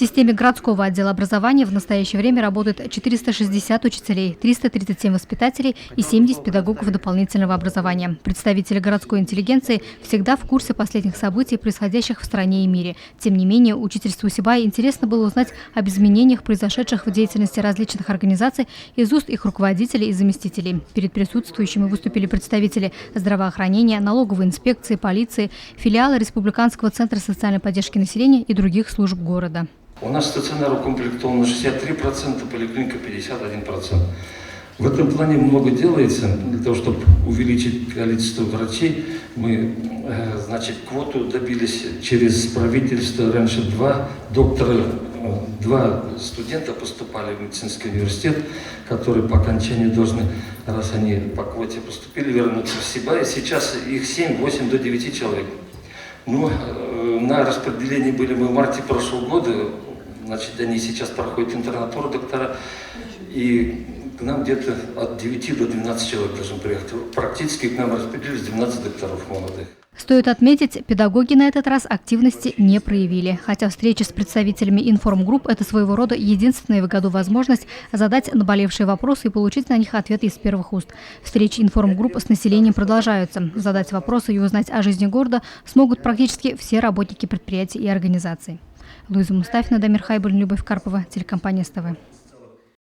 системе городского отдела образования в настоящее время работает 460 учителей, 337 воспитателей и 70 педагогов дополнительного образования. Представители городской интеллигенции всегда в курсе последних событий, происходящих в стране и мире. Тем не менее, учительству Сибая интересно было узнать об изменениях, произошедших в деятельности различных организаций из уст их руководителей и заместителей. Перед присутствующими выступили представители здравоохранения, налоговой инспекции, полиции, филиала Республиканского центра социальной поддержки населения и других служб города. У нас стационар укомплектован на 63%, поликлиника 51%. В этом плане много делается для того, чтобы увеличить количество врачей. Мы, квоту добились через правительство. Раньше два студента поступали в медицинский университет, которые по окончанию должны, раз они по квоте поступили, вернуться в Сибай. Сейчас их 7-8 до 9 человек. На распределении были мы в марте прошлого года. Они сейчас проходят интернатуру доктора. И к нам где-то от 9 до 12 человек должны приехать. Практически к нам распределились 12 докторов молодых. Стоит отметить, педагоги на этот раз активности не проявили. Хотя встреча с представителями информгрупп – это своего рода единственная в году возможность задать наболевшие вопросы и получить на них ответы из первых уст. Встречи информгрупп с населением продолжаются. Задать вопросы и узнать о жизни города смогут практически все работники предприятий и организаций. Луиза Мустафина, Дамир Хайбуль, Любовь Карпова, телекомпания СТВ.